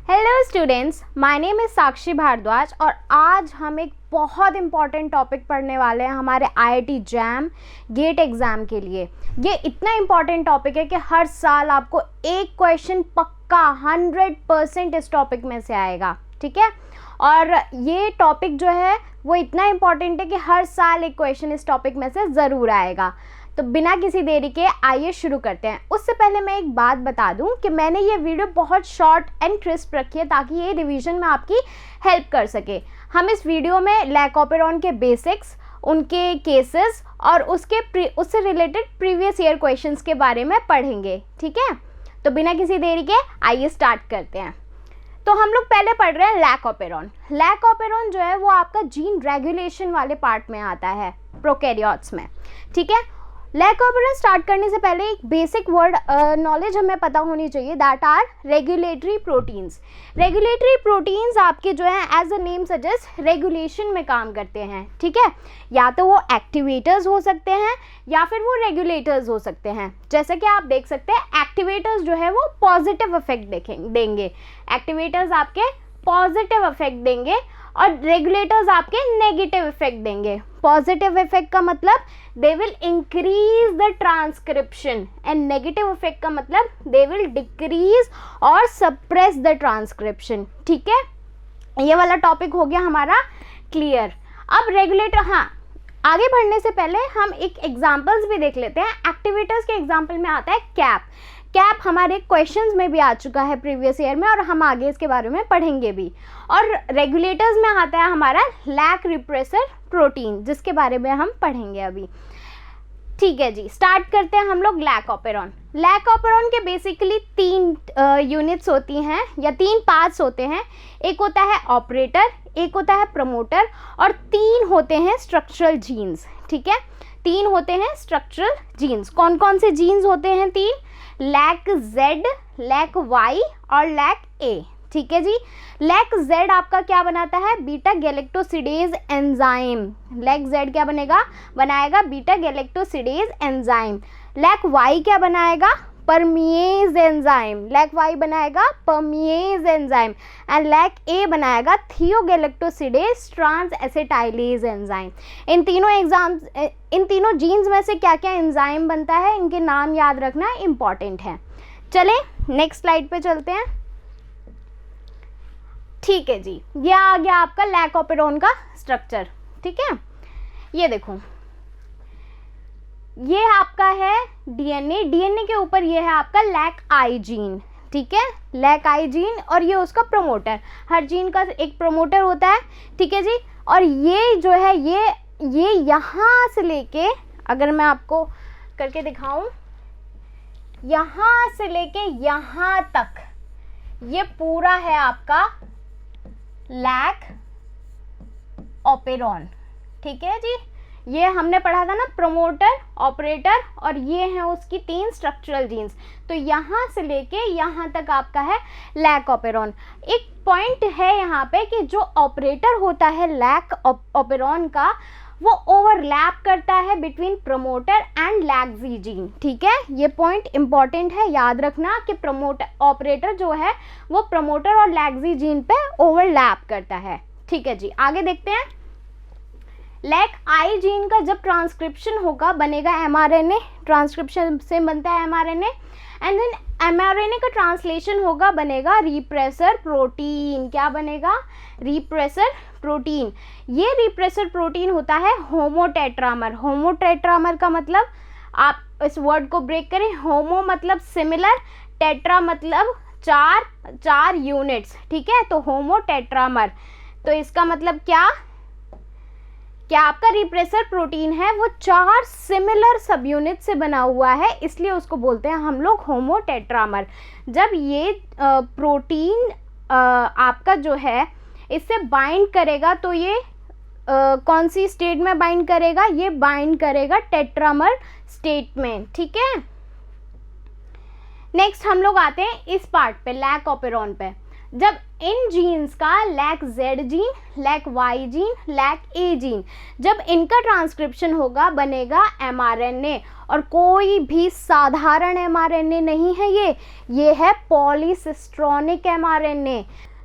Hello students, my name is Sakshi Bhardwaj और आज हम एक बहुत इम्पॉर्टेंट टॉपिक पढ़ने वाले हैं हमारे आईआईटी जैम गेट एग्ज़ाम के लिए। ये इतना इम्पॉर्टेंट टॉपिक है कि हर साल आपको एक क्वेश्चन पक्का 100% इस टॉपिक में से आएगा, ठीक है। और ये टॉपिक जो है वो इतना इम्पॉर्टेंट है कि हर साल एक क्वेश्चन इस टॉपिक में से ज़रूर आएगा। तो बिना किसी देरी के आइए शुरू करते हैं। उससे पहले मैं एक बात बता दूं कि मैंने ये वीडियो बहुत शॉर्ट एंड क्रिस्प रखी है ताकि ये रिवीजन में आपकी हेल्प कर सके। हम इस वीडियो में लैक ऑपेरॉन के बेसिक्स, उनके केसेस और उससे रिलेटेड प्रीवियस ईयर क्वेश्चंस के बारे में पढ़ेंगे, ठीक है। तो बिना किसी देरी के आइए स्टार्ट करते हैं। तो हम लोग पहले पढ़ रहे हैं लैक ऑपेरॉन। लैक ऑपेरॉन जो है वो आपका जीन रेगुलेशन वाले पार्ट में आता है प्रोकैरियोट्स में, ठीक है। लैक ऑपेरॉन स्टार्ट करने से पहले एक बेसिक वर्ड नॉलेज हमें पता होनी चाहिए, that are regulatory proteins. Regulatory proteins आपके जो है as a name suggest regulation में काम करते हैं, ठीक है। या तो वो एक्टिवेटर्स हो सकते हैं या फिर वो रेगुलेटर्स हो सकते हैं। जैसे कि आप देख सकते हैं एक्टिवेटर्स जो है वो पॉजिटिव इफेक्ट देंगे, एक्टिवेटर्स आपके पॉजिटिव इफेक्ट देंगे और रेगुलेटर्स आपके नेगेटिव इफेक्ट देंगे। पॉजिटिव इफेक्ट का मतलब they will increase the transcription and negative effect का मतलब दे विल डिक्रीज और सप्रेस द ट्रांसक्रिप्शन, ठीक है। ये वाला टॉपिक हो गया हमारा क्लियर। अब रेगुलेटर, हाँ, आगे बढ़ने से पहले हम एक एग्जांपल्स भी देख लेते हैं। एक्टिवेटर्स के एग्जांपल में आता है कैप। कैप हमारे क्वेश्चंस में भी आ चुका है प्रीवियस ईयर में और हम आगे इसके बारे में पढ़ेंगे भी। और रेगुलेटर्स में आता है हमारा लैक रिप्रेसर प्रोटीन, जिसके बारे में हम पढ़ेंगे अभी, ठीक है जी। स्टार्ट करते हैं हम लोग लैक ऑपेरॉन। लैक ऑपेरॉन के बेसिकली 3 यूनिट्स होती हैं या 3 पार्ट्स होते हैं। एक होता है ऑपरेटर, एक होता है प्रमोटर और 3 होते हैं स्ट्रक्चरल जीन्स, ठीक है। 3 होते हैं स्ट्रक्चरल जीन्स। कौन कौन से जीन्स होते हैं 3? लैक जेड, लैक वाई और लैक ए, ठीक है जी। लैक जेड आपका क्या बनाता है? Beta galactosidase enzyme. Lac Z क्या बनाएगा beta galactosidase enzyme. Lac Y क्या बनाएगा? Permease enzyme. लैक वाई बनाएगा permease enzyme and lac A बनाएगा थियोगैलेक्टोसिडेज ट्रांस एसिटाइलेज एंजाइम। इन तीनों जीन्स में से क्या क्या एंजाइम बनता है, इनके नाम याद रखना इंपॉर्टेंट है। चलें नेक्स्ट स्लाइड पे चलते हैं, ठीक है जी। ये आ गया आपका लैक ऑपेरॉन का स्ट्रक्चर, ठीक है। ये देखो, ये आपका है डीएनए। डीएनए के ऊपर ये है आपका लैक आई जीन, ठीक है, लैक आई जीन। और ये उसका प्रमोटर, हर जीन का एक प्रमोटर होता है, ठीक है जी। और ये जो है ये यहाँ से लेके, अगर मैं आपको करके दिखाऊं, यहाँ से लेके यहाँ तक ये पूरा है आपका लैक ऑपेरॉन, ठीक है जी। ये हमने पढ़ा था ना, प्रमोटर, ऑपरेटर और ये हैं उसकी 3 स्ट्रक्चरल जीन्स। तो यहाँ से लेके यहाँ तक आपका है लैक ऑपेरॉन। एक पॉइंट है यहाँ पे कि जो ऑपरेटर होता है लैक ऑपेरॉन का, वो ओवरलैप करता है between promoter and lac Z gene, ठीक है। ये पॉइंट इंपॉर्टेंट है, याद रखना कि प्रमोटर ऑपरेटर जो है वो प्रमोटर और लैक जी जीन पे ओवरलैप करता है, ठीक है जी। आगे देखते हैं। लैक आई जीन का जब ट्रांसक्रिप्शन होगा बनेगा एमआरएनए, ट्रांसक्रिप्शन से बनता है एमआरएनए एंड देन एमआरएनए का ट्रांसलेशन होगा बनेगा रिप्रेसर प्रोटीन। क्या बनेगा? Repressor protein. ये रिप्रेसर प्रोटीन होता है होमोटेट्रामर। होमोटेट्रामर का मतलब, आप इस वर्ड को ब्रेक करें, होमो मतलब सिमिलर, टेट्रा मतलब चार यूनिट्स, ठीक है। तो होमोटेट्रामर, तो इसका मतलब क्या आपका रिप्रेसर प्रोटीन है वो 4 सिमिलर सब यूनिट से बना हुआ है, इसलिए उसको बोलते हैं हम लोग होमोटेट्रामर। जब ये प्रोटीन आपका जो है इससे बाइंड करेगा तो ये कौन सी स्टेट में बाइंड करेगा? ये बाइंड करेगा टेट्रामर स्टेट में, ठीक है। नेक्स्ट हम लोग आते हैं इस पार्ट पे, लैक ऑपेरॉन पे। जब इन जीन्स का lac Z gene, lac Y gene, lac A gene, जब इनका ट्रांसक्रिप्शन होगा बनेगा mRNA। और कोई भी साधारण mRNA नहीं है ये है पॉलीसिस्ट्रॉनिक mRNA।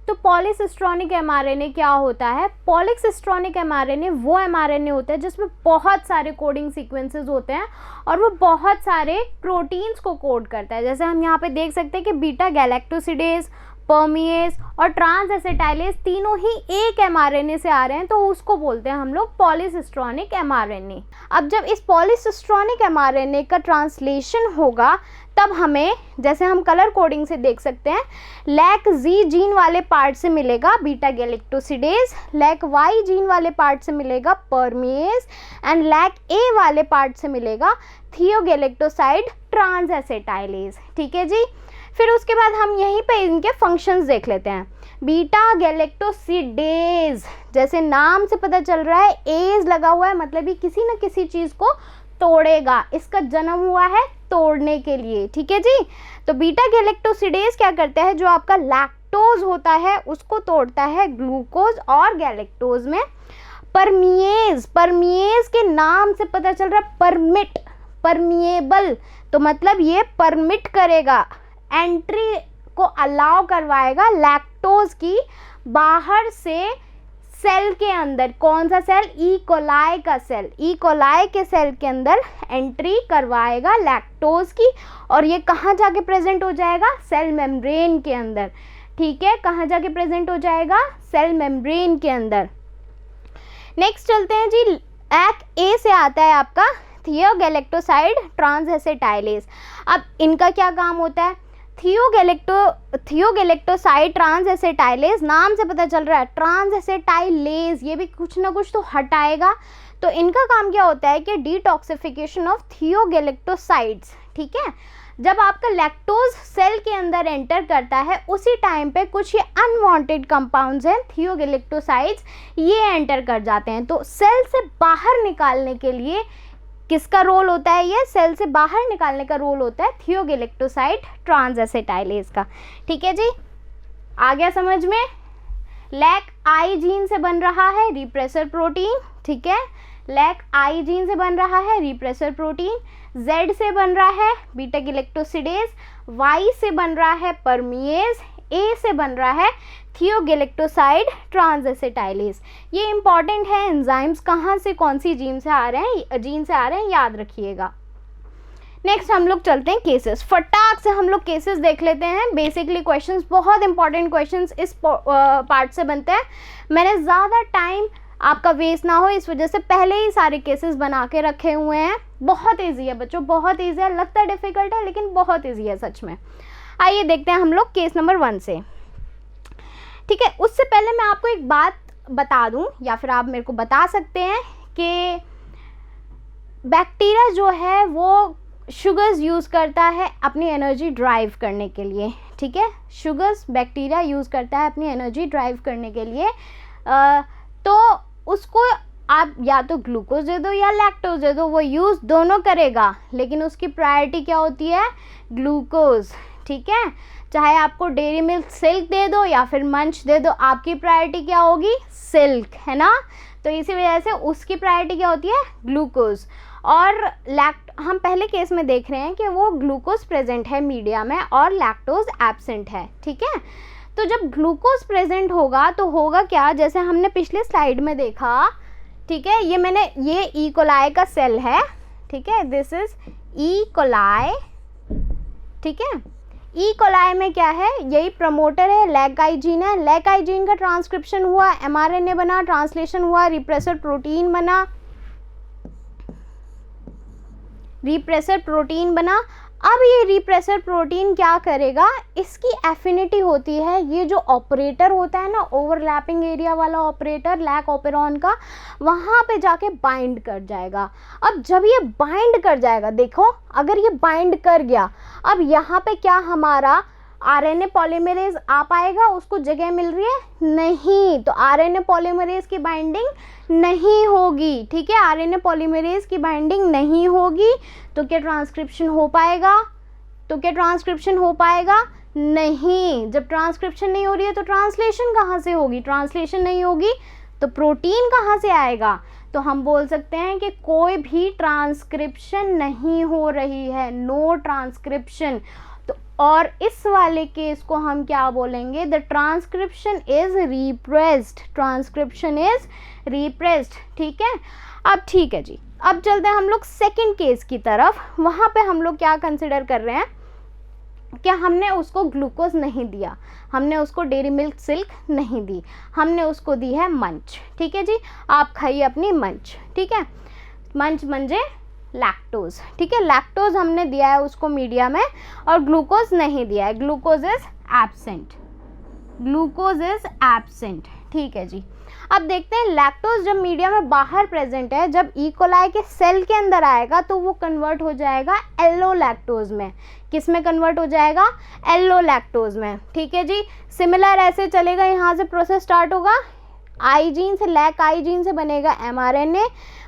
तो पॉलीसिस्ट्रॉनिक mRNA क्या होता है? पॉलीसिस्ट्रॉनिक mRNA वो mRNA होता है जिसमें बहुत सारे कोडिंग सीक्वेंसेस होते हैं और वो बहुत सारे प्रोटीन्स को कोड करता है। जैसे हम यहाँ पे देख सकते हैं कि बीटा गैलेक्टोसिडेज, परमिएज और ट्रांस एसिटाइलेज तीनों ही एक mRNA से आ रहे हैं, तो उसको बोलते हैं हम लोग पॉलीसिस्ट्रॉनिक mRNA। अब जब इस पॉलीसिस्ट्रॉनिक mRNA का ट्रांसलेशन होगा तब हमें, जैसे हम कलर कोडिंग से देख सकते हैं, लैक जी जीन वाले पार्ट से मिलेगा beta galactosidase, lac Y gene वाले पार्ट से मिलेगा परमिएज एंड लैक ए वाले पार्ट से मिलेगा थियोगैलेक्टोसाइड ट्रांस एसिटाइलेज। ठीक है जी। फिर उसके बाद हम यहीं पे इनके फंक्शंस देख लेते हैं। बीटा गैलेक्टोसिडेज, जैसे नाम से पता चल रहा है एज लगा हुआ है, मतलब ये किसी न किसी चीज़ को तोड़ेगा, इसका जन्म हुआ है तोड़ने के लिए। ठीक है जी। तो बीटा गैलेक्टोसिडेज क्या करता है? जो आपका लैक्टोज होता है उसको तोड़ता है ग्लूकोज और गैलेक्टोज में। परमिएज के नाम से पता चल रहा है परमिट, परमिएबल, तो मतलब ये परमिट करेगा, एंट्री को अलाउ करवाएगा लैक्टोज की बाहर से सेल के अंदर। कौन सा सेल? ई कोलाई का सेल। ई कोलाई के सेल के अंदर एंट्री करवाएगा लैक्टोज की, और ये कहाँ जाके प्रेजेंट हो जाएगा? सेल मेम्ब्रेन के अंदर। ठीक है, कहाँ जाके प्रेजेंट हो जाएगा? सेल मेम्ब्रेन के अंदर। नेक्स्ट चलते हैं जी। लैक ए से आता है आपका थियोगैलेक्टोसाइड ट्रांस एसिटाइलेज। अब इनका क्या काम होता है? थियोगैलेक्टोसाइड ट्रांस एसिटाइलेज, नाम से पता चल रहा है ट्रांस एसिटाइलेज, ये भी कुछ ना कुछ तो हटाएगा। तो इनका काम क्या होता है कि डिटॉक्सिफिकेशन ऑफ थियोगैलेक्टोसाइड्स। ठीक है, जब आपका लैक्टोज सेल के अंदर एंटर करता है उसी टाइम पे कुछ ये अनवांटेड कंपाउंड्स हैं थियोगैलेक्टोसाइड्स, ये एंटर कर जाते हैं। तो सेल से बाहर निकालने के लिए किसका रोल होता है? ये सेल से बाहर निकालने का रोल होता है थियोगैलेक्टोसाइड ट्रांस एसिटाइलेज का। ठीक है जी, आ गया समझ में? लैक आई जीन से बन रहा है रिप्रेसर प्रोटीन। ठीक है, लैक आई जीन से बन रहा है रिप्रेसर प्रोटीन। जेड से बन रहा है बीटा गैलेक्टोसिडेज, वाई से बन रहा है परमिएज, ए से बन रहा है थियोगैलेक्टोसाइड ट्रांस एसिटाइलेज। ये इंपॉर्टेंट है, एंजाइम्स कहाँ से कौन सी जीन से आ रहे हैं याद रखिएगा। नेक्स्ट हम लोग चलते हैं केसेस। फटाक से हम लोग केसेस देख लेते हैं। बेसिकली क्वेश्चंस, बहुत इंपॉर्टेंट क्वेश्चंस इस पार्ट से बनते हैं। मैंने ज़्यादा टाइम आपका वेस्ट ना हो इस वजह से पहले ही सारे केसेस बना के रखे हुए हैं। बहुत ईजी है बच्चों, बहुत ईजी है। लगता है डिफ़िकल्ट है लेकिन बहुत ईजी है सच में। आइए देखते हैं हम लोग केस नंबर 1 से। ठीक है, उससे पहले मैं आपको एक बात बता दूं, या फिर आप मेरे को बता सकते हैं कि बैक्टीरिया जो है वो शुगर्स यूज़ करता है अपनी एनर्जी ड्राइव करने के लिए। ठीक है, शुगर्स बैक्टीरिया यूज़ करता है अपनी एनर्जी ड्राइव करने के लिए। तो उसको आप या तो ग्लूकोज दे दो या लैक्टोज दे दो, वो यूज़ दोनों करेगा, लेकिन उसकी प्रायोरिटी क्या होती है? ग्लूकोज। ठीक है, चाहे आपको डेयरी मिल्क सिल्क दे दो या फिर मंच दे दो, आपकी प्रायोरिटी क्या होगी? सिल्क, है ना। तो इसी वजह से उसकी प्रायोरिटी क्या होती है? ग्लूकोज। और हम पहले केस में देख रहे हैं कि वो ग्लूकोज प्रेजेंट है मीडिया में और लैक्टोज एब्सेंट है। ठीक है, तो जब ग्लूकोज प्रेजेंट होगा तो होगा क्या? जैसे हमने पिछले स्लाइड में देखा, ठीक है, ये ई कोलाई का सेल है। ठीक है, दिस इज ई कोलाई। ठीक है, ई कोलाई में क्या है? यही प्रमोटर है, लैक आई जीन है। लैक आई जीन का ट्रांसक्रिप्शन हुआ, mRNA बना, ट्रांसलेशन हुआ, रिप्रेसर प्रोटीन बना, रिप्रेसर प्रोटीन बना। अब ये रिप्रेसर प्रोटीन क्या करेगा? इसकी एफिनिटी होती है, ये जो ऑपरेटर होता है ना, ओवरलैपिंग एरिया वाला ऑपरेटर लैक ऑपेरॉन का, वहाँ पे जाके बाइंड कर जाएगा। अब जब ये बाइंड कर जाएगा, देखो अगर ये बाइंड कर गया, अब यहाँ पे क्या हमारा आरएनए पॉलीमरेज आ पाएगा? उसको जगह मिल रही है? नहीं। तो आरएनए पॉलीमरेज की बाइंडिंग नहीं होगी। ठीक है, आरएनए पॉलीमरेज की बाइंडिंग नहीं होगी तो क्या ट्रांसक्रिप्शन हो पाएगा? नहीं, जब ट्रांसक्रिप्शन नहीं हो रही है तो ट्रांसलेशन कहाँ से होगी? ट्रांसलेशन नहीं होगी तो प्रोटीन कहाँ से आएगा? तो हम बोल सकते हैं कि कोई भी ट्रांसक्रिप्शन नहीं हो रही है, नो ट्रांसक्रिप्शन। तो और इस वाले केस को हम क्या बोलेंगे? The transcription is repressed, transcription is repressed. ठीक है, अब ठीक है जी, अब चलते हैं हम लोग सेकेंड केस की तरफ। वहाँ पे हम लोग क्या कंसिडर कर रहे हैं कि हमने उसको ग्लूकोज नहीं दिया, हमने उसको डेयरी मिल्क सिल्क नहीं दी, हमने उसको दी है मंच। ठीक है जी, आप खाइए अपनी मंच। ठीक है, मंच मंजे लैक्टोज। ठीक है, लैक्टोज हमने दिया है उसको मीडिया में और ग्लूकोज नहीं दिया है, glucose is absent, glucose is absent. ठीक है जी, अब देखते हैं लैक्टोज जब मीडिया में बाहर प्रेजेंट है, जब ई कोलाई के सेल के अंदर आएगा तो वो कन्वर्ट हो जाएगा एल्लो लैक्टोज में। किस में कन्वर्ट हो जाएगा? एल्लो लैक्टोज में। ठीक है जी, सिमिलर ऐसे चलेगा, यहाँ से प्रोसेस स्टार्ट होगा, आई जीन से लैक आई जीन से बनेगा mRNA,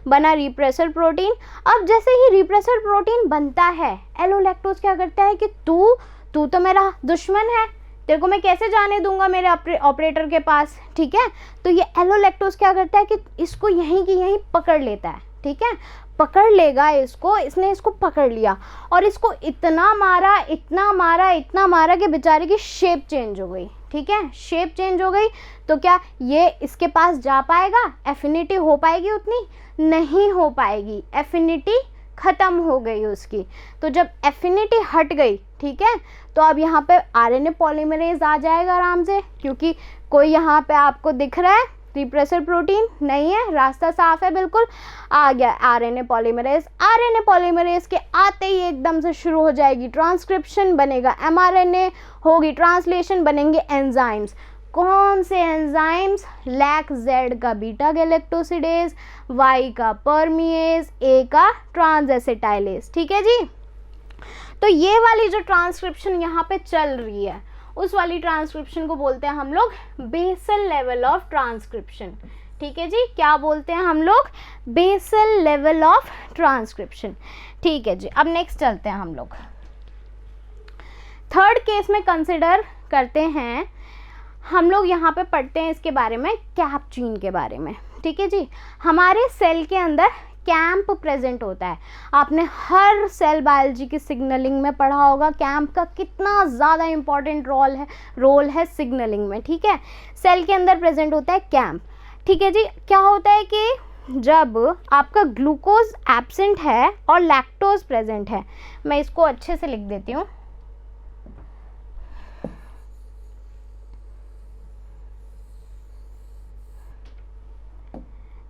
बना रिप्रेसर प्रोटीन। अब जैसे ही रिप्रेसर प्रोटीन बनता है, एल्लो लैक्टोज क्या करता है कि तू तो मेरा दुश्मन है, तेरे को मैं कैसे जाने दूंगा मेरे ऑपरेटर के पास। ठीक है, तो ये एल्लो लैक्टोज क्या करता है कि इसको यहीं की यहीं पकड़ लेता है। ठीक है, पकड़ लेगा इसको, इसने इसको पकड़ लिया और इसको इतना मारा इतना मारा इतना मारा कि बेचारे की शेप चेंज हो गई। ठीक है, शेप चेंज हो गई तो क्या ये इसके पास जा पाएगा? एफिनिटी हो पाएगी? उतनी नहीं हो पाएगी, एफिनिटी ख़त्म हो गई उसकी। तो जब एफिनिटी हट गई, ठीक है, तो अब यहाँ पे आरएनए पॉलीमरेज आ जाएगा आराम से, क्योंकि कोई यहाँ पे आपको दिख रहा है रिप्रेसर प्रोटीन नहीं है, रास्ता साफ है बिल्कुल, आ गया आरएनए पॉलीमरेज। आरएनए पॉलीमरेज के आते ही एकदम से शुरू हो जाएगी ट्रांसक्रिप्शन, बनेगा एमआरएनए, होगी ट्रांसलेशन, बनेंगे एंजाइम्स। कौन से एंजाइम्स? लैक जेड का बीटा गैलेक्टोसिडेज, वाई का परमिएज, ए का ट्रांसएसिटाइलेज। ठीक है जी, तो ये वाली जो ट्रांसक्रिप्शन यहाँ पे चल रही है उस वाली ट्रांसक्रिप्शन को बोलते हैं हम लोग बेसल लेवल ऑफ ट्रांसक्रिप्शन। ठीक है जी, क्या बोलते हैं हम लोग? Basal level of transcription. ठीक है जी, अब नेक्स्ट चलते हैं हम लोग थर्ड केस में कंसिडर करते हैं। हम लोग यहाँ पे पढ़ते हैं इसके बारे में, कैप जीन के बारे में। ठीक है जी, हमारे सेल के अंदर कैंप प्रेजेंट होता है। आपने हर सेल बायोलॉजी की सिग्नलिंग में पढ़ा होगा कैंप का कितना ज़्यादा इम्पॉर्टेंट रोल है सिग्नलिंग में। ठीक है, सेल के अंदर प्रेजेंट होता है कैंप। ठीक है जी, क्या होता है कि जब आपका ग्लूकोज एब्सेंट है और लैक्टोज प्रेजेंट है, मैं इसको अच्छे से लिख देती हूँ।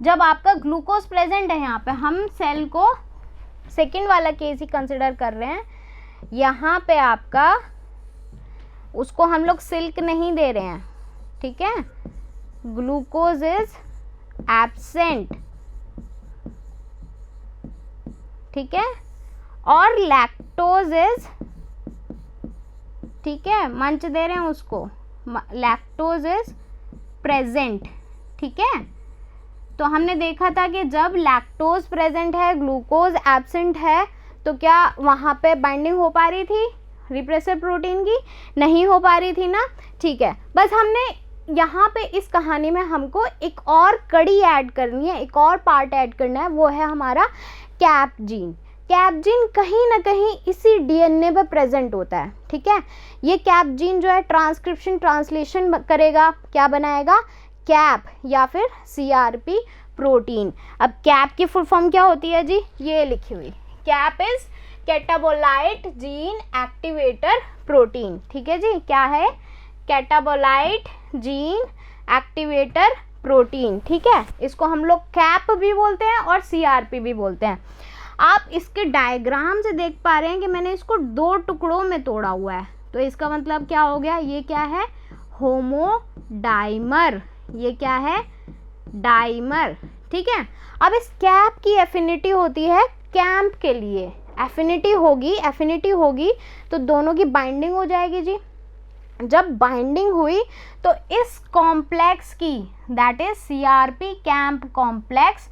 जब आपका ग्लूकोज प्रेजेंट है, यहाँ पे हम सेल को सेकंड वाला केस ही कंसिडर कर रहे हैं, यहाँ पे आपका उसको हम लोग सिल्क नहीं दे रहे हैं। ठीक है, ग्लूकोज इज एब्सेंट। ठीक है, और लैक्टोज इज, ठीक है, मंच दे रहे हैं उसको, लैक्टोज इज प्रेजेंट। ठीक है, तो हमने देखा था कि जब लैक्टोज प्रेजेंट है ग्लूकोज एब्सेंट है तो क्या वहाँ पे बाइंडिंग हो पा रही थी रिप्रेसर प्रोटीन की? नहीं हो पा रही थी ना। ठीक है, बस हमने यहाँ पे इस कहानी में हमको एक और कड़ी ऐड करनी है, एक और पार्ट ऐड करना है, वो है हमारा कैप जीन। कैप जीन कहीं ना कहीं इसी डीएनए पे प्रेजेंट होता है। ठीक है, ये कैप जीन जो है ट्रांसक्रिप्शन ट्रांसलेशन करेगा, क्या बनाएगा? कैप या फिर सीआरपी प्रोटीन। अब कैप की फुल फॉर्म क्या होती है जी? ये लिखी हुई, CAP is catabolite gene activator protein. ठीक है जी, क्या है? Catabolite gene activator protein. ठीक है, इसको हम लोग कैप भी बोलते हैं और सीआरपी भी बोलते हैं। आप इसके डायग्राम से देख पा रहे हैं कि मैंने इसको दो टुकड़ों में तोड़ा हुआ है, तो इसका मतलब क्या हो गया? ये क्या है? होमोडाइमर। ये क्या है? डाइमर। ठीक है, अब इस कैप की एफिनिटी होती है कैंप के लिए, एफिनिटी होगी तो दोनों की बाइंडिंग हो जाएगी जी। जब बाइंडिंग हुई तो इस कॉम्प्लेक्स की, that is CRP camp complex,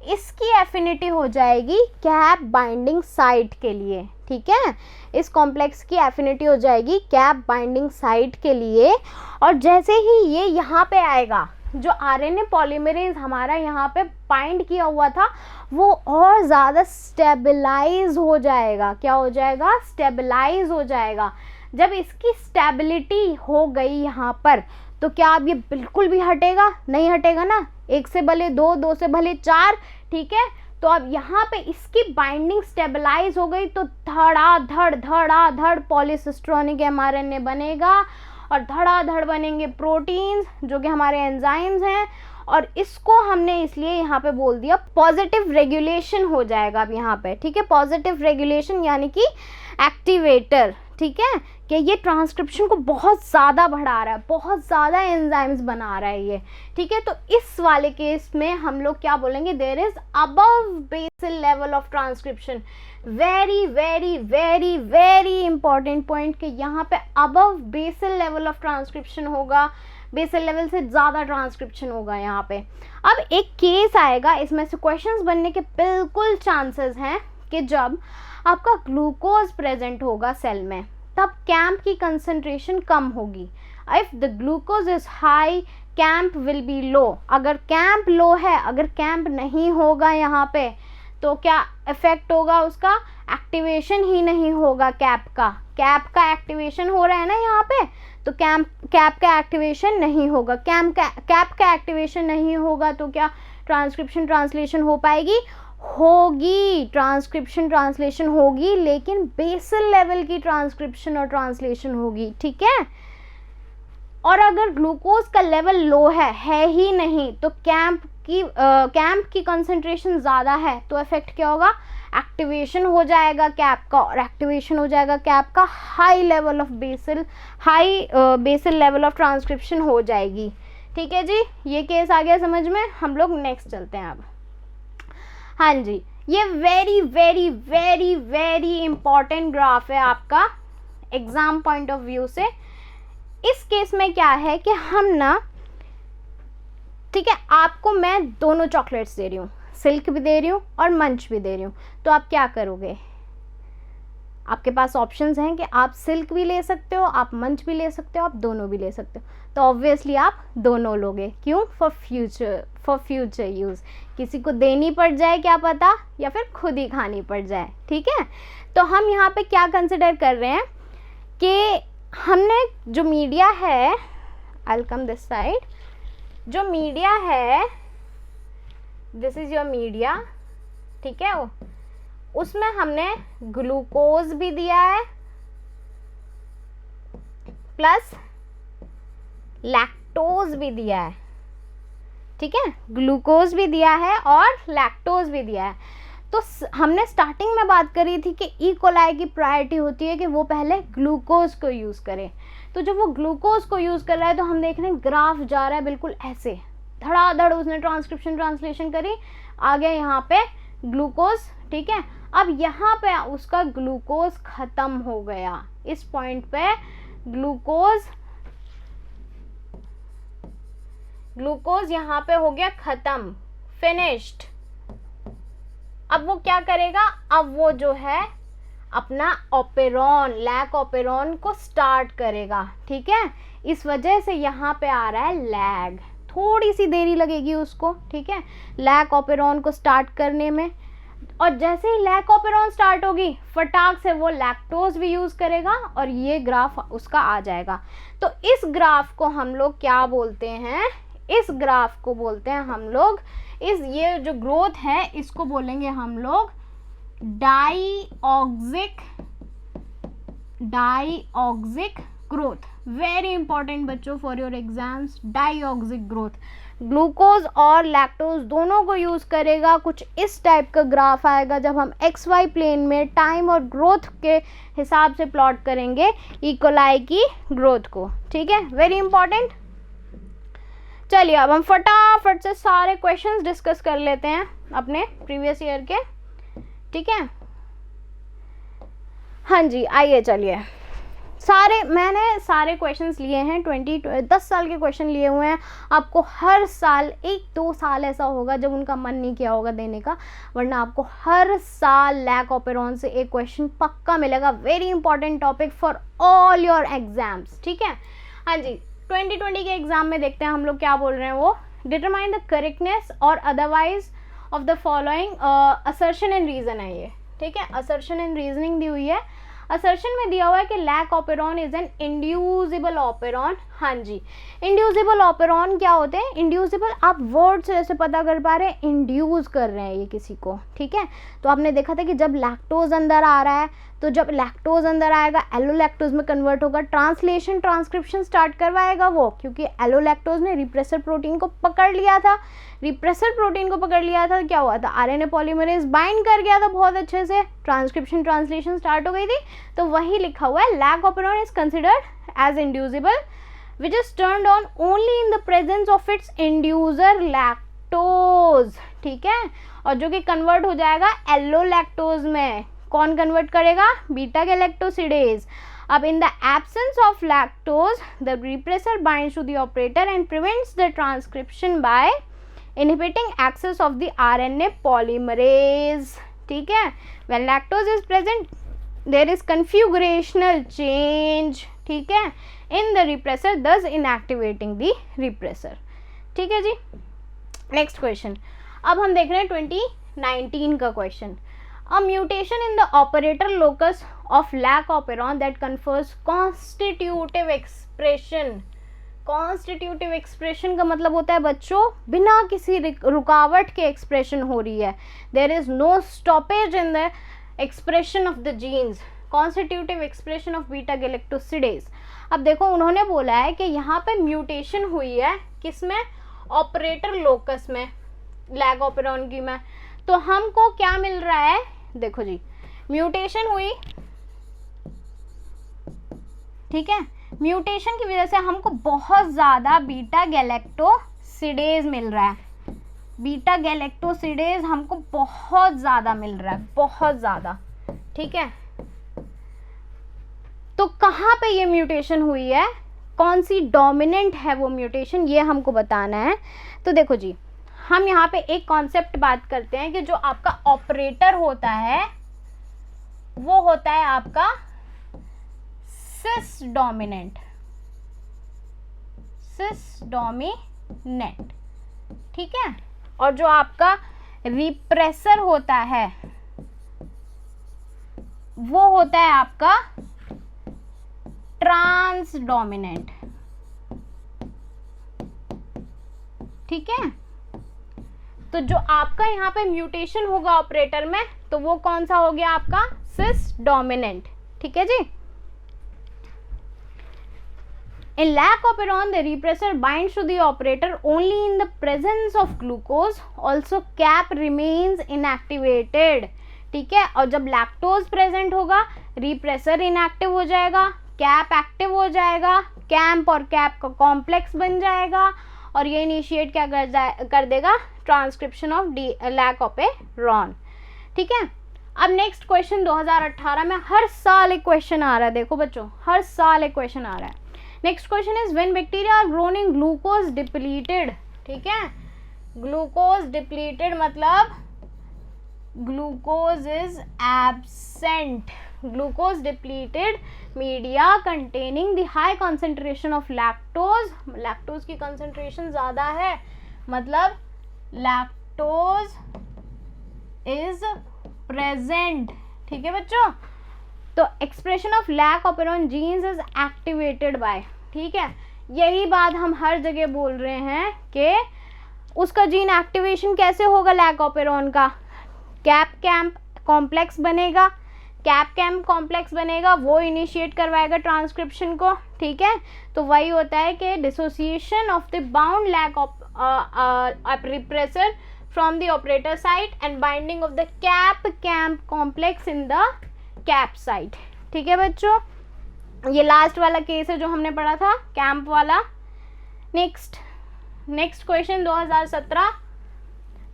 इसकी एफिनिटी हो जाएगी कैप बाइंडिंग साइट के लिए। ठीक है। इस कॉम्प्लेक्स की एफिनिटी हो जाएगी कैप बाइंडिंग साइट के लिए, और जैसे ही ये यहाँ पे आएगा, जो आरएनए पॉलीमरेज हमारा यहाँ पे बाइंड किया हुआ था वो और ज़्यादा स्टेबलाइज हो जाएगा। क्या हो जाएगा? स्टेबलाइज हो जाएगा। जब इसकी स्टेबिलिटी हो गई यहाँ पर, तो क्या अब ये बिल्कुल भी हटेगा? नहीं हटेगा ना। एक से भले दो, दो से भले चार, ठीक है। तो अब यहाँ पे इसकी बाइंडिंग स्टेबलाइज हो गई, तो धड़ाधड़ पॉलीसिस्ट्रोनिक एमआरएनए बनेगा और धड़ाधड़ बनेंगे प्रोटीन्स जो कि हमारे एंजाइम्स हैं। और इसको हमने इसलिए यहाँ पे बोल दिया पॉजिटिव रेगुलेशन हो जाएगा अब यहाँ पे, ठीक है। पॉजिटिव रेगुलेशन यानी कि एक्टिवेटर, ठीक है, कि ये ट्रांसक्रिप्शन को बहुत ज़्यादा बढ़ा रहा है, बहुत ज़्यादा एंजाइम्स बना रहा है ये, ठीक है। तो इस वाले केस में हम लोग क्या बोलेंगे? There is above basal level of transcription. Very very very very important point कि यहाँ पे above basal level of transcription होगा, बेसल लेवल से ज़्यादा ट्रांसक्रिप्शन होगा यहाँ पे। अब एक केस आएगा, इसमें से क्वेश्चंस बनने के बिल्कुल चांसेस हैं कि जब आपका ग्लूकोज प्रेजेंट होगा सेल में, तब कैम्प की कंसंट्रेशन कम होगी। If the glucose is high, cAMP will be low. अगर कैम्प लो है, अगर कैम्प नहीं होगा यहाँ पे, तो क्या इफेक्ट होगा? उसका एक्टिवेशन ही नहीं होगा कैप का एक्टिवेशन हो रहा है ना यहाँ पे, तो कैप का एक्टिवेशन नहीं होगा। कैप का एक्टिवेशन नहीं होगा तो क्या ट्रांसक्रिप्शन ट्रांसलेशन हो पाएगी? होगी, ट्रांसक्रिप्शन ट्रांसलेशन होगी, लेकिन बेसल लेवल की ट्रांसक्रिप्शन और ट्रांसलेशन होगी, ठीक है। और अगर ग्लूकोज का लेवल लो है ही नहीं, तो कैम्प की कंसंट्रेशन ज़्यादा है, तो इफेक्ट क्या होगा? एक्टिवेशन हो जाएगा कैप का, और एक्टिवेशन हो जाएगा कैप का, high level of basal level of transcription हो जाएगी, ठीक है जी। ये केस आ गया समझ में। हम लोग नेक्स्ट चलते हैं अब। हाँ जी, ये very very very very important graph है आपका एग्जाम पॉइंट ऑफ व्यू से। इस केस में क्या है कि हम ना, ठीक है, आपको मैं दोनों चॉकलेट्स दे रही हूँ, सिल्क भी दे रही हूँ और मंच भी दे रही हूँ, तो आप क्या करोगे? आपके पास ऑप्शंस हैं कि आप सिल्क भी ले सकते हो, आप मंच भी ले सकते हो, आप दोनों भी ले सकते हो। तो ऑब्वियसली आप दोनों लोगे। क्यों? For future use. किसी को देनी पड़ जाए क्या पता, या फिर खुद ही खानी पड़ जाए, ठीक है। तो हम यहाँ पे क्या कंसिडर कर रहे हैं कि हमने जो मीडिया है, I will come this side, जो मीडिया है, दिस इज़ योर मीडिया, ठीक है, उसमें हमने ग्लूकोज भी दिया है प्लस लैक्टोज भी दिया है, ठीक है। ग्लूकोज भी दिया है और लैक्टोज भी दिया है। तो हमने स्टार्टिंग में बात करी थी कि ई कोलाई की प्रायोरिटी होती है कि वो पहले ग्लूकोज को यूज़ करे। तो जब वो ग्लूकोज को यूज़ कर रहा है, तो हम देख रहे हैं ग्राफ जा रहा है बिल्कुल ऐसे, धड़ाधड़ उसने ट्रांसक्रिप्शन ट्रांसलेशन करी, आ गया यहाँ पे ग्लूकोज, ठीक है। अब यहाँ पे उसका ग्लूकोज ख़त्म हो गया, इस पॉइंट पे ग्लूकोज यहाँ पे हो गया ख़त्म, फिनिश्ड। अब वो क्या करेगा? अब वो जो है अपना लैक ऑपेरॉन को स्टार्ट करेगा, ठीक है। इस वजह से यहाँ पे आ रहा है लैग, थोड़ी सी देरी लगेगी उसको, ठीक है, लैक ऑपेरॉन को स्टार्ट करने में। और जैसे ही लैक ऑपेरॉन स्टार्ट होगी, फटाक से वो लैक्टोज भी यूज़ करेगा और ये ग्राफ उसका आ जाएगा। तो इस ग्राफ को हम लोग क्या बोलते हैं? इस ग्राफ को बोलते हैं हम लोग, ये जो ग्रोथ है इसको बोलेंगे हम लोग डाईऑक्सिक ग्रोथ। वेरी इंपॉर्टेंट बच्चों for your exams, diauxic growth. Glucose और लैक्टोज दोनों को यूज़ करेगा। कुछ इस टाइप का ग्राफ आएगा जब हम XY प्लेन में टाइम और ग्रोथ के हिसाब से प्लॉट करेंगे ई कोलाई की ग्रोथ को, ठीक है, वेरी इंपॉर्टेंट। चलिए अब हम फटाफट से सारे क्वेश्चंस डिस्कस कर लेते हैं अपने प्रीवियस ईयर के, ठीक है। हाँ जी, आइए चलिए मैंने सारे क्वेश्चंस लिए हैं, 10 साल के क्वेश्चन लिए हुए हैं। आपको हर साल 1-2 साल ऐसा होगा जब उनका मन नहीं किया होगा देने का, वरना आपको हर साल लैक ऑपेरॉन से एक क्वेश्चन पक्का मिलेगा। Very important topic for all your exams, ठीक है। हाँ जी, 2020 के एग्जाम में देखते हैं हम लोग क्या बोल रहे हैं। वो डिटरमाइन द करेक्टनेस और otherwise of the following assertion and reason है ये, ठीक है। असर्शन एंड रीजनिंग दी हुई है। असर्शन में दिया हुआ है कि lac operon is an inducible operon. हाँ जी, इंड्यूसिबल ऑपेरॉन क्या होते हैं? इंड्यूसिबल, आप वर्ड से जैसे पता कर पा रहे हैं, इंड्यूस कर रहे हैं ये किसी को, ठीक है। तो आपने देखा था कि जब लैक्टोज अंदर आ रहा है, तो जब लैक्टोज अंदर आएगा एलोलैक्टोज में कन्वर्ट होगा, ट्रांसक्रिप्शन स्टार्ट करवाएगा वो, क्योंकि एलोलैक्टोज ने रिप्रेसर प्रोटीन को पकड़ लिया था। रिप्रेसर प्रोटीन को पकड़ लिया था, क्या हुआ था? आरएनए पॉलीमरेज बाइंड कर गया था बहुत अच्छे से, ट्रांसलेशन स्टार्ट हो गई थी। तो वही लिखा हुआ है, lac operon is considered as inducible which is turned on only in the presence of its inducer lactose, ठीक है। और जो कि कन्वर्ट हो जाएगा एलोलैक्टोज में। कौन कन्वर्ट करेगा? Beta galactosidase. अब in the absence of lactose the repressor binds to the operator and prevents the transcription by inhibiting access of the RNA polymerase, ठीक है। when lactose is present there is configurational change, ठीक है, in the repressor, thus inactivating the repressor, ठीक है जी। Next question, अब हम देख रहे हैं 2019 का question. A mutation in the operator locus of lac operon that confers constitutive expression. Constitutive expression का मतलब होता है बच्चों, बिना किसी रुकावट के एक्सप्रेशन हो रही है। There is no stoppage in the expression of the genes, constitutive expression of beta galactosidase. अब देखो, उन्होंने बोला है कि यहाँ पे म्यूटेशन हुई है, किसमें? ऑपरेटर लोकस में, लैक ऑपेरॉन की में। तो हमको क्या मिल रहा है? देखो जी, म्यूटेशन हुई, ठीक है। म्यूटेशन की वजह से हमको बहुत ज़्यादा बीटा गैलेक्टोसिडेज मिल रहा है। बीटा गैलेक्टोसिडेज हमको बहुत ज़्यादा मिल रहा है, बहुत ज़्यादा, ठीक है। तो कहाँ पे ये म्यूटेशन हुई है, कौन सी डोमिनेंट है वो म्यूटेशन, ये हमको बताना है। तो देखो जी, हम यहाँ पे एक कॉन्सेप्ट बात करते हैं कि जो आपका ऑपरेटर होता है वो होता है आपका सिस डोमिनेंट, ठीक है। और जो आपका रिप्रेसर होता है वो होता है आपका ट्रांस डोमिनेंट, ठीक है। तो जो आपका यहाँ पे म्यूटेशन होगा ऑपरेटर में, तो वो कौन सा हो गया? आपका सिस डोमिनेंट, ठीक है जी। In lack operon, the repressor binds to the operator only in the presence of glucose. Also, cap remains inactivated, ठीक है। और जब लैक्टोज प्रेजेंट होगा, रिप्रेसर इनएक्टिव हो जाएगा, कैप एक्टिव हो जाएगा, कैंप और कैप का कॉम्प्लेक्स बन जाएगा, और ये इनिशिएट क्या कर देगा? ट्रांसक्रिप्शन ऑफ लैक ऑपेरॉन, ठीक है। अब नेक्स्ट क्वेश्चन 2018 में हर साल एक क्वेश्चन आ रहा है, देखो बच्चों, हर साल एक क्वेश्चन आ रहा है। Next question is when bacteria are grown in glucose depleted, ठीक है। ग्लूकोज डिप्लीटेड मतलब glucose is absent, glucose depleted media containing the high concentration of lactose, lactose की कॉन्सेंट्रेशन ज़्यादा है, मतलब लैक्टोज इज प्रेजेंट, ठीक है बच्चों। तो expression of lac operon genes is activated by, ठीक है। यही बात हम हर जगह बोल रहे हैं कि उसका जीन एक्टिवेशन कैसे होगा लैक ऑपेरॉन का? कैप कैंप कॉम्प्लेक्स बनेगा, कैप कैंप कॉम्प्लेक्स बनेगा, वो इनिशिएट करवाएगा ट्रांसक्रिप्शन को, ठीक है। तो वही होता है कि dissociation of the bound lac of repressor from the operator site and binding of the cap camp complex in the cap site, ठीक है बच्चों। ये लास्ट वाला केस है जो हमने पढ़ा था, कैंप वाला। Next question 2017,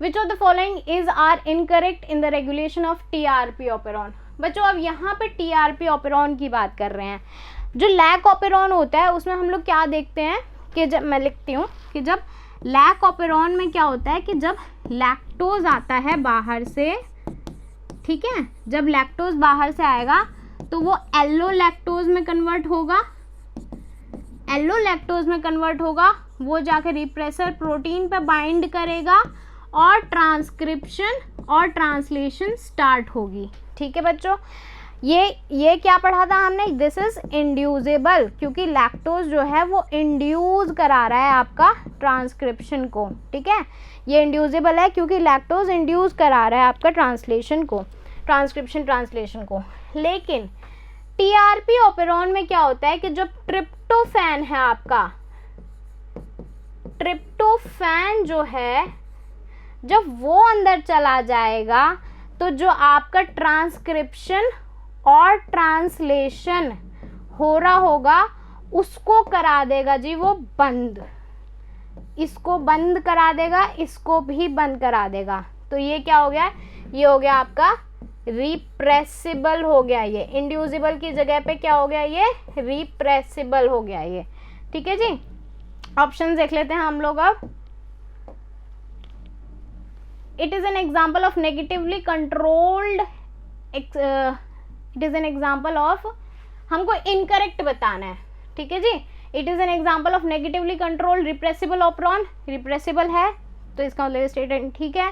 which of the following is are incorrect in the regulation of TRP operon. बच्चों अब यहाँ पे टीआरपी ऑपेरॉन की बात कर रहे हैं। जो लैक ऑपेरॉन होता है उसमें हम लोग क्या देखते हैं कि जब मैं लिखती हूँ कि जब लैक ऑपेरॉन में क्या होता है कि जब लैक्टोज आता है बाहर से, ठीक है, जब लैक्टोज बाहर से आएगा तो वो एल्लो लैक्टोज में कन्वर्ट होगा, एल्लो लैक्टोज में कन्वर्ट होगा, वो जाकर रिप्रेसर प्रोटीन पे बाइंड करेगा और ट्रांसक्रिप्शन और ट्रांसलेशन स्टार्ट होगी। ठीक है बच्चों, ये क्या पढ़ा था हमने, दिस इज इंड्यूसेबल, क्योंकि लैक्टोज जो है वो इंड्यूस करा रहा है आपका ट्रांसक्रिप्शन को। ठीक है, ये इंड्यूसेबल है क्योंकि लैक्टोज इंड्यूस करा रहा है आपका ट्रांसलेशन को, ट्रांसक्रिप्शन ट्रांसलेशन को। लेकिन टीआरपी ऑपेरॉन में क्या होता है कि जब ट्रिप्टोफैन है आपका, ट्रिप्टोफैन जो है जब वो अंदर चला जाएगा तो जो आपका ट्रांसक्रिप्शन और ट्रांसलेशन हो रहा होगा उसको करा देगा जी वो बंद, इसको बंद करा देगा, इसको भी बंद करा देगा। तो ये क्या हो गया, ये हो गया आपका रिप्रेसिबल हो गया, ये इंड्यूसिबल की जगह पे क्या हो गया, ये रिप्रेसिबल हो गया ये। ठीक है जी, ऑप्शन देख लेते हैं हम लोग अब। It is an example of negatively controlled, it is an example of, हमको इनकरेक्ट बताना है। ठीक है जी, it is an example of negatively controlled repressible operon, repressible है तो इसका मतलब स्टेटमेंट ठीक है।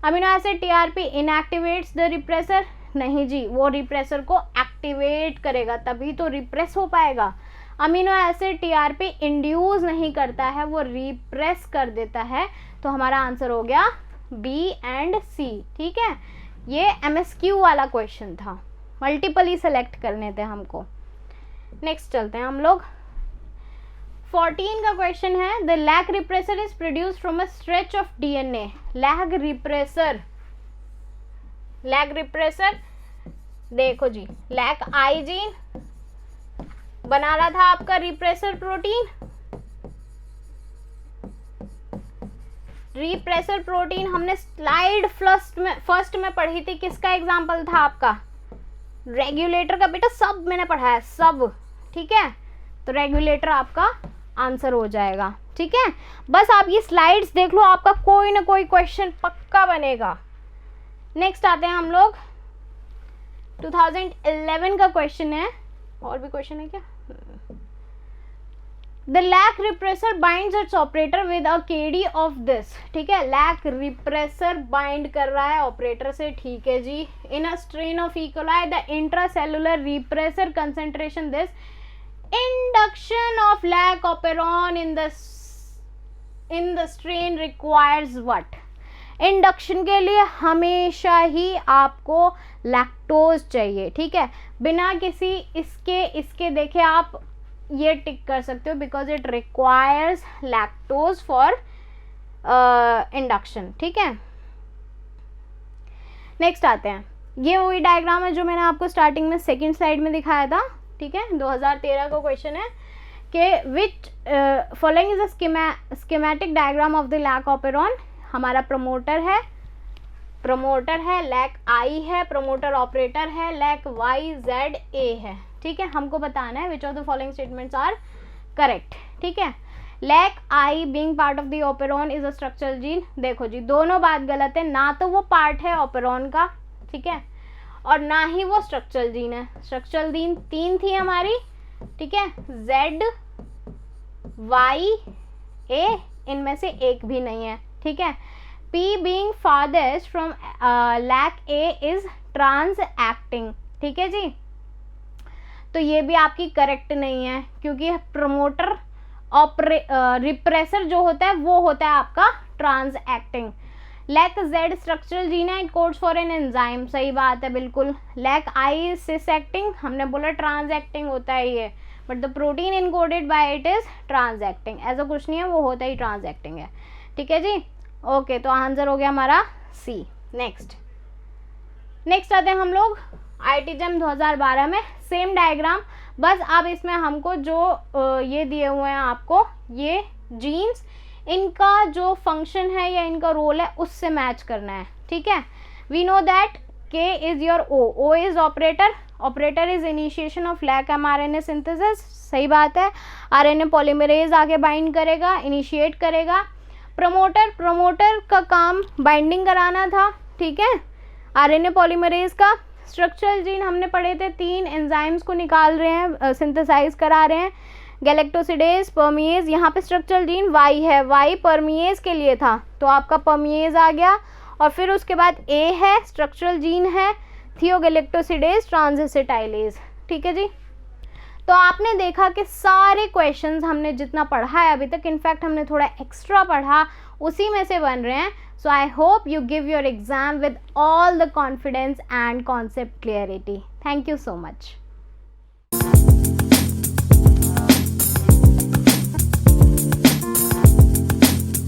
Amino acid TRP inactivates the repressor, नहीं जी, वो रिप्रेसर को एक्टिवेट करेगा तभी तो रिप्रेस हो पाएगा। अमीनो एसिड टीआरपी इंड्यूस नहीं करता है, वो रिप्रेस कर देता है। तो हमारा आंसर हो गया बी एंड सी। ठीक है, ये एमएसक्यू वाला क्वेश्चन था, मल्टीपल ही सेलेक्ट करने थे हमको। नेक्स्ट चलते हैं हम लोग। 14 का क्वेश्चन है, the lac repressor is produced from a stretch of DNA. Lac repressor, lac repressor देखो जी, लैक आई जीन बना रहा था आपका रिप्रेसर प्रोटीन, रिप्रेसर प्रोटीन हमने स्लाइड फर्स्ट में पढ़ी थी, किसका एग्जांपल था आपका, रेगुलेटर का। बेटा सब मैंने पढ़ा है सब, ठीक है, तो रेगुलेटर आपका आंसर हो जाएगा। ठीक है, बस आप ये स्लाइड्स देख लो, आपका कोई ना कोई क्वेश्चन पक्का बनेगा। नेक्स्ट आते हैं हम लोग, 2011 का क्वेश्चन है, और भी क्वेश्चन है क्या। The lac repressor binds its operator with a KD of this. ठीक है, लैक रिप्रेसर बाइंड कर रहा है ऑपरेटर से, ठीक है जी। In a strain of E coli the intracellular repressor concentration this induction of lac operon in the strain requires what। Induction के लिए हमेशा ही आपको लैक्टोज चाहिए। ठीक है, बिना किसी इसके देखे आप ये टिक कर सकते हो, because it requires lactose for induction. ठीक है, नेक्स्ट आते हैं, ये वही डायग्राम है जो मैंने आपको स्टार्टिंग में सेकंड स्लाइड में दिखाया था। ठीक है, 2013 का क्वेश्चन है कि which following is a schematic diagram of the lac operon. हमारा प्रमोटर है, लैक आई है, प्रमोटर ऑपरेटर है, लैक वाई जेड ए है। ठीक है, हमको बताना है which of the following statements are correct. ठीक है, lac I being part of the operon is a structural gene. देखो जी, दोनों बात गलत है, ना तो वो पार्ट है ऑपेरॉन का, ठीक है, और ना ही वो स्ट्रक्चरल जीन है। स्ट्रक्चरल जीन 3 थी हमारी, ठीक है, जेड वाई ए, इनमें से एक भी नहीं है। ठीक है, P being farthest from lac A is trans acting. ठीक है जी, तो ये भी आपकी करेक्ट नहीं है, क्योंकि प्रमोटर रिप्रेसर जो होता है वो होता है आपका trans acting. Lac Z structural gene है, it codes for an enzyme, सही बात है बिल्कुल। लैक आई सिस एक्टिंग, हमने बोला ट्रांस एक्टिंग होता है ये, but the protein encoded by it is trans acting, ऐसा कुछ नहीं है, वो होता ही ट्रांस एक्टिंग है। ठीक है जी, ओके, तो आंसर हो गया हमारा सी। नेक्स्ट आते हैं हम लोग IIT-JEM 2012 में, सेम डायग्राम, बस अब इसमें हमको जो ये दिए हुए हैं आपको, ये जीन्स, इनका जो फंक्शन है या इनका रोल है उससे मैच करना है। ठीक है, we know that K is your O is operator operator is initiation of lac mRNA synthesis, सही बात है। RNA पॉलीमरेज आगे बाइंड करेगा, इनिशिएट करेगा। प्रमोटर का काम बाइंडिंग कराना था, ठीक है, RNA पॉलीमरेज का। स्ट्रक्चरल जीन हमने पढ़े थे, 3 एंजाइम्स को निकाल रहे हैं, सिंथेसाइज करा रहे हैं, गैलेक्टोसिडेज, परमिएज। यहाँ पे स्ट्रक्चरल जीन वाई है, वाई परमिएज के लिए था, तो आपका परमिएज आ गया। और फिर उसके बाद ए है, स्ट्रक्चरल जीन है, थियोगैलेक्टोसिडेज ट्रांसएसिटाइलेज, ठीक है जी। तो आपने देखा कि सारे क्वेश्चंस हमने जितना पढ़ा है अभी तक, इनफैक्ट हमने थोड़ा एक्स्ट्रा पढ़ा, उसी में से बन रहे हैं। So I hope you give your exam with all the confidence and concept clarity. Thank you so much.